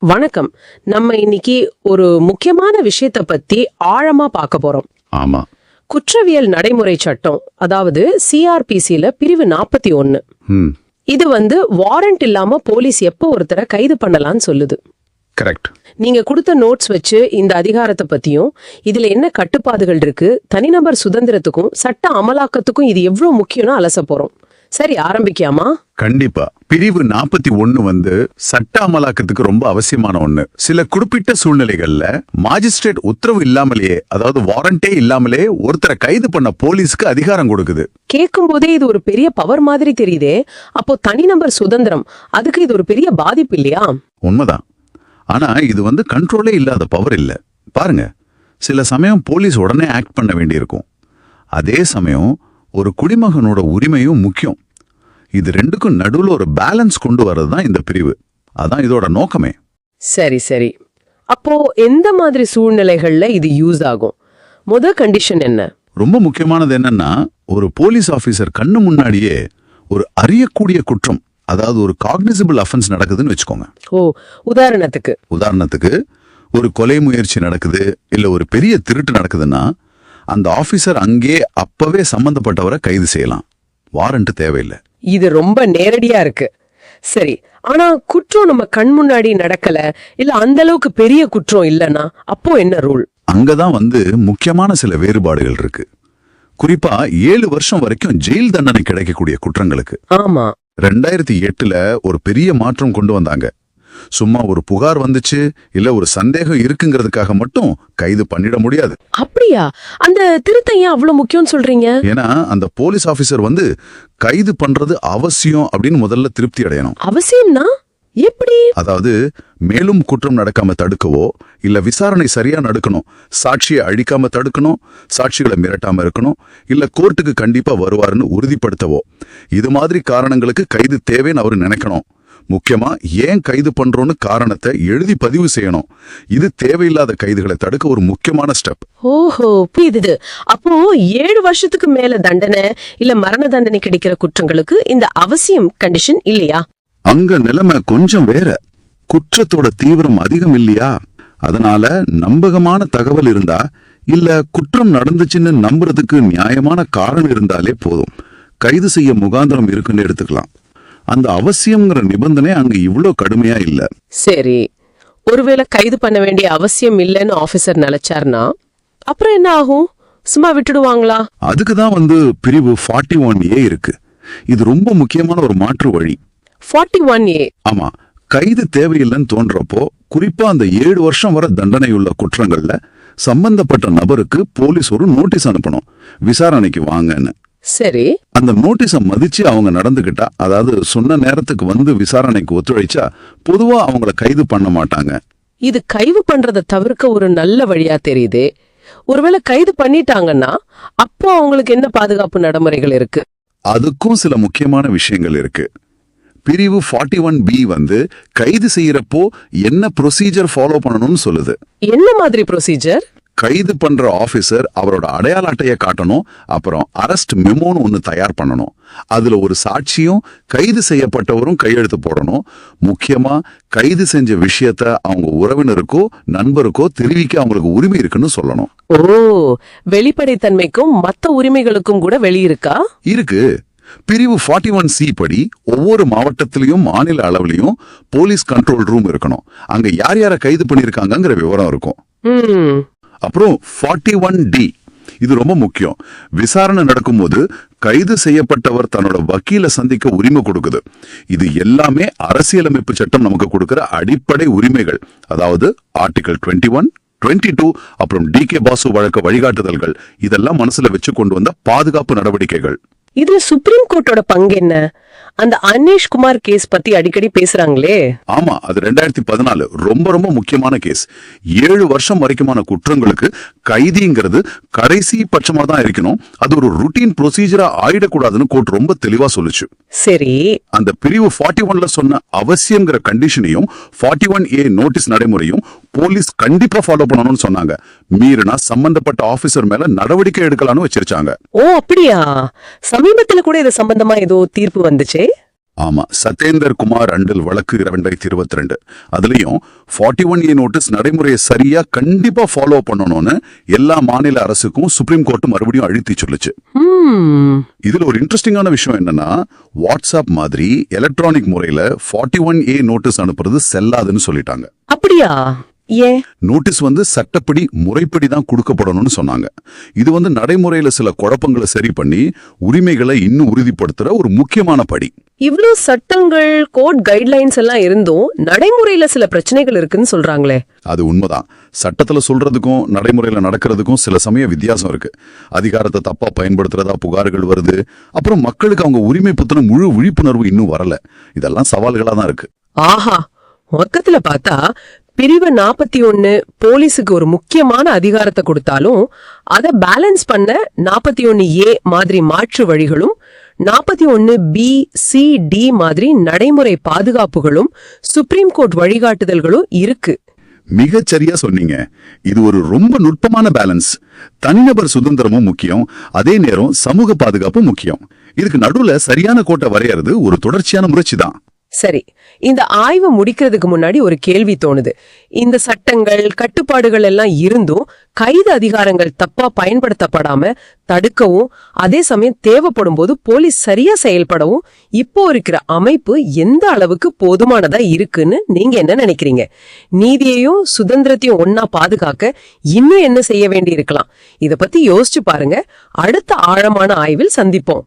வணக்கம். நம்ம இன்னைக்கு ஒரு முக்கியமான விஷயத்தை பத்தி ஆழமா பார்க்க போறோம். ஆமா. குற்றவியல் நடைமுறை சட்டம், அதாவது சிஆர்பிசில பிரிவு 41. இது வாரண்ட் இல்லாம போலீஸ் எப்போ ஒருத்தரை கைது பண்ணலாம்னு சொல்லுது. கரெக்ட். நீங்க கொடுத்த நோட்ஸ் வச்சு இந்த அதிகாரத்தை பத்தியும் இதுல என்ன கட்டுப்பாடுகள் இருக்கு, தனிநபர் சுதந்திரத்துக்கும் சட்ட அமலாக்கத்துக்கும் இது எவ்வளவு முக்கியம்னு அலச போறோம். சரி, ஆரம்பிக்காமா? கண்டிப்பா. பிரிவு 41 சட்ட அமலாக்கத்துக்கு ரொம்ப அவசியமான ஒண்ணு. சில குறிப்பிட்ட சூழ்நிலைகள்ல மாஜிஸ்ட்ரேட் உத்தரவு இல்லாமலேயே, அதாவது வாரண்டே இல்லாமலே ஒருத்தரை கைது பண்ண போலீஸ்க்கு அதிகாரம் கொடுக்குது. கேட்கும் போதே இது ஒரு பெரிய பவர் மாதிரி தெரியுதே. அப்போ தனிநபர் சுதந்திரம், அதுக்கு இது ஒரு பெரிய பாதிப்பு இல்லையா? உண்மைதான். ஆனா இது கண்ட்ரோலே இல்லாத பவர் இல்ல. பாருங்க, சில சமயம் போலீஸ் உடனே ஆக்ட் பண்ண வேண்டியிருக்கும். அதே சமயம் ஒரு குடிமகனோட உரிமையும் முக்கியம். இது ரெண்டுக்கும் நடுவுல ஒரு பேலன்ஸ் கொண்டு வர்றது தான் இந்த பிரிவு. அதான் இதோட நோக்கமே. சரி சரி. அப்போ எந்த மாதிரி சூழ்நிலைகள்ல இது யூஸ் ஆகும்? கண்டிஷன் என்ன? ரொம்ப முக்கியமானது என்னன்னா, ஒரு போலீஸ் ஆபீசர் கண்ணு முன்னாடியே ஒரு அறியக்கூடிய குற்றம், அதாவது ஒரு காக்னிசிபிள் அஃபென்ஸ் நடக்குதுன்னு வச்சுக்கோங்க. உதாரணத்துக்கு ஒரு கொலை முயற்சி நடக்குது, இல்ல ஒரு பெரிய திருட்டு நடக்குதுன்னா அந்த ஆபீசர் அங்கே அப்பவே சம்பந்தப்பட்டவரை கைது செய்யலாம். வாரண்ட் தேவையில்லை. இது ரொம்ப நேரடியா இருக்கு. சரி, ஆனா குற்றம் நம்ம கண் முன்னாடி நடக்கல, இல்ல அந்த அளவுக்கு பெரிய குற்றம் இல்லனா அப்போ என்ன ரூல்? அங்கதான் முக்கியமான சில வேறுபாடுகள் இருக்கு. குறிப்பா 7 வருஷம் வரைக்கும் ஜெயில் தண்டனை கிடைக்கக்கூடிய குற்றங்களுக்கு. ஆமா, 2008 ஒரு பெரிய மாற்றம் கொண்டு வந்தாங்க. சும்மா ஒரு புகார் வந்துச்சு, இல்ல ஒரு சந்தேகம் இருக்குங்கிறதுக்காக மட்டும் கைது பண்ணிட முடியாது. அப்படியா? அந்த திருத்தம் ஏன் அவ்வளவு முக்கியம் சொல்றீங்க? ஏன்னா அந்த போலீஸ் ஆபீசர் கைது பண்றது அவசியம் அப்படின்னு முதல்ல திருப்தி அடையணும். அவசியம்னா எப்படி? அதாவது மேலும் குற்றம் நடக்காம தடுக்கவோ, இல்ல விசாரணை சரியா நடக்கணும், சாட்சியை அழிக்காம தடுக்கணும், சாட்சிகளை மிரட்டாம இருக்கணும், இல்ல கோர்ட்டுக்கு கண்டிப்பா வருவாருன்னு உறுதிப்படுத்தவோ, இது மாதிரி காரணங்களுக்கு கைது தேவைன்னு அவரு நினைக்கணும். முக்கியமா ஏன் கைது பண்றோன்னு காரணத்தை எழுதி பதிவு செய்யணும். இது தேவையில்லாத கைதுகளை தடுக்க ஒரு முக்கியமான ஸ்டெப். ஓஹோ, புரியுது. அப்போ 7 வருஷத்துக்கு மேல தண்டனை இல்ல மரண தண்டனை கிடைக்கிற குற்றங்களுக்கு இந்த அவசியம் கண்டிஷன் இல்லையா? அங்க நிலைமை கொஞ்சம் வேற. குற்றத்தோட தீவிரம் அதிகம் இல்லையா? அதனால நம்பகமான தகவல் இருந்தா, இல்ல குற்றம் நடந்துச்சுன்னு நம்புறதுக்கு நியாயமான காரணம் இருந்தாலே போதும், கைது செய்ய முகாந்திரம் இருக்குன்னு எடுத்துக்கலாம். அந்த அவசியம்ங்கிற நிபந்தனை அங்க இவ்ளோ கடுமையா இல்ல. சரி, ஒருவேளை கைது பண்ண வேண்டிய அவசியம் இல்லைன்னு ஆபீசர் நினைச்சார்னா அப்புறம் என்ன ஆகும்? சும்மா விட்டுடுவாங்களா? அதுக்குதான் பிரிவு 41A இருக்கு. இது ரொம்ப முக்கியமான ஒரு மாற்று வழி. 41A? ஆமா. கைது தேவையில்லைன்னு தோன்றப்போ, குறிப்பா அந்த 7 வருஷம் வரை தண்டனையுள்ள குற்றங்கள்ல சம்பந்தப்பட்ட நபருக்கு போலீஸ் ஒரு நோட்டீஸ் அனுப்பணும், விசாரணைக்கு வாங்கன்னு. சரி, அந்த நோட்டீஸை மதிச்சு அவங்க நடந்துகிட்டா, அதாவது சொன்ன நேரத்துக்கு விசாரணைக்கு ஒத்துழைச்சா, பொதுவா அவங்கள கைது பண்ண மாட்டாங்க. இது கைது பண்றதை தவிர்க்க ஒரு நல்ல வழியா தெரியுது. ஒருவேளை கைது பண்ணிட்டாங்கன்னா அப்போ அவங்களுக்கு என்ன பாதுகாப்பு நடைமுறைகள் இருக்கு? அதுக்கும் சில முக்கியமான விஷயங்கள் இருக்கு. பிரிவு 41B கைது செய்யறப்போ என்ன ப்ரொசீஜர் ஃபாலோ பண்ணணும்னு சொல்லுது. என்ன மாதிரி ப்ரொசீஜர்? கைது பண்ற ஆபீசர் அவரோட அடையாள அட்டையை காட்டணும், அப்புறம் அரெஸ்ட் மெமோன்னு ஒன்னு தயார் பண்ணணும். அதுல ஒரு சாட்சியும் கைது செய்யப்பட்டவரும் கையெழுத்து போடணும். முக்கியமா கைது செஞ்ச விஷயத்த அவங்க உறவினருக்கோ நண்பருக்கோ தெரிவிக்க அவங்களுக்கு உரிமை இருக்குன்னு சொல்லணும். ஓ, வெளிப்படைத்தன்மைக்கும் மத்த உரிமைகளுக்கும் கூட வெளியிருக்கா? இருக்கு. பிரிவு 41C படி ஒவ்வொரு மாவட்டத்திலையும் மாநில அளவுலயும் போலீஸ் கண்ட்ரோல் ரூம் இருக்கணும். அங்க யார் யார கைது பண்ணிருக்காங்கிற விவரம் இருக்கும். அப்புறம் 41D, இது ரொம்ப முக்கியம். விசாரணை நடக்கும்போது கைது செய்யப்பட்டவர் தன்னோட வக்கீல சந்திக்க உரிமை கொடுக்குது. இது எல்லாமே அரசியலமைப்பு சட்டம் நமக்கு கொடுக்கிற அடிப்படை உரிமைகள். அதாவது ஆர்டிகல் 21, 22, அப்புறம் DK பாசு வழக்க வழிகாட்டுதல்கள், இதெல்லாம் மனசுல வச்சு கொண்டு வந்த பாதுகாப்பு நடவடிக்கைகள். இதுல சுப்ரீம் கோர்ட்டோட பங்கு என்ன? அந்த அனீஷ் குமார் கேஸ் பத்தி அடிக்கடி பேசுறாங்களே. ஆமா, அது 2014 ரொம்ப ரொம்ப முக்கியமான கேஸ். 7 வருஷம் வரைக்குமான குற்றங்களுக்கு கைதிங்கிறது கடைசி பட்சமா தான் இருக்கணும். அது ஒரு ருட்டீன் ப்ரொசீஜரா ஆயிடக்கூடாதுன்னு கோர்ட் ரொம்ப தெளிவா சொல்லுச்சு. சரி, அந்த பிரிவு 41ல சொன்ன அவசியம்ங்கிற கண்டிஷனையும் 41A நோட்டீஸ் நடைமுறையும் போலீஸ் கண்டிப்பா ஃபாலோ பண்ணணும்னு சொன்னாங்க. மீறினா சம்பந்தப்பட்ட ஆபீசர் மேல நடவடிக்கை எடுக்கலாம்னு வச்சிருச்சாங்க. ஓ அப்படியா? சமீபத்துல கூட இது சம்பந்தமா ஏதோ தீர்ப்பு வந்துச்சே. ஆமா, சத்யேந்தர் குமார் அண்டில் வழக்கு 2022. அதுலயும் 41A நோட்டீஸ் நடைமுறையை சரியா கண்டிப்பா ஃபாலோ பண்ணணும்னு எல்லா மாநில அரசுக்கும் சுப்ரீம் கோர்ட் மறுபடியும் அழுத்தி சொல்லுச்சு. இதுல ஒரு இன்ட்ரெஸ்டிங்கான விஷயம் என்னன்னா, வாட்ஸ்அப் மாதிரி எலக்ட்ரானிக் முறையில 41A நோட்டீஸ் அனுப்புறது செல்லாதுன்னு சொல்லிட்டாங்க. அப்படியா? ஏன்? நோட்டீஸ் சட்டப்படி முறைப்படி தான் கொடுக்கப்படணும்னு சொன்னாங்க. இது நடைமுறையில சில குழப்பங்களை சரி பண்ணி உரிமைகளை இன்னும் உறுதிப்படுத்துற ஒரு முக்கியமான படி. இவ்ளோ சட்டங்கள், கோட் கைட்லைன்ஸ் எல்லாம் இருந்தும் நடைமுறையில சில பிரச்சனைகள் இருக்குன்னு சொல்றாங்களே. அது உண்மைதான். சட்டத்துல சொல்றதுக்கும் நடைமுறையில நடக்கிறதுக்கும் சில சமயம் வித்தியாசம் இருக்கு. அதிகாரத்தை தப்பா பயன்படுத்துறதா புகார்கள் வருது. அப்புறம் மக்களுக்கு அவங்க உரிமை பத்தின முழு விழிப்புணர்வு இன்னும் வரல. இதெல்லாம் சவால்களா தான் இருக்கு. ஆஹா, மொத்தத்துல பார்த்தா பிரிவு 41 போலீஸுக்கு ஒரு முக்கியமான அதிகாரத்தை கொடுத்தாலும் அதை பேலன்ஸ் பண்ண 41A மாதிரி மாற்று வழிகளும் 41B-C-D மாதிரி நடைமுறை பாதுகாப்புகளும் சுப்ரீம் கோர்ட் வழிகாட்டுதல்களும் இருக்கு. மிகச் சரியா சொன்னீங்க. இது ஒரு ரொம்ப நுட்பமான பேலன்ஸ். தனிநபர் சுதந்திரமும் முக்கியம், அதே நேரம் சமூக பாதுகாப்பும் முக்கியம். இதுக்கு நடுவுல சரியான கோட்டை வரையறது ஒரு தொடர்ச்சியான முயற்சி தான். சரி, இந்த ஆய்வு முடிக்கிறதுக்கு முன்னாடி ஒரு கேள்வி தோணுது. இந்த சட்டங்கள், கட்டுப்பாடுகள் எல்லாம் இருந்தும் கைது அதிகாரங்கள் தப்பா பயன்படுத்தப்படாம தடுக்கவும், அதே சமயம் தேவைப்படும் போது போலீஸ் சரியா செயல்படவும் இப்போ இருக்கிற அமைப்பு எந்த அளவுக்கு போதுமானதா இருக்குன்னு நீங்க என்ன நினைக்கிறீங்க? நீதியையும் சுதந்திரத்தையும் ஒன்னா பாதுகாக்க இன்னும் என்ன செய்ய வேண்டி இருக்கலாம்? இத பத்தி யோசிச்சு பாருங்க. அடுத்த ஆழமான ஆய்வில் சந்திப்போம்.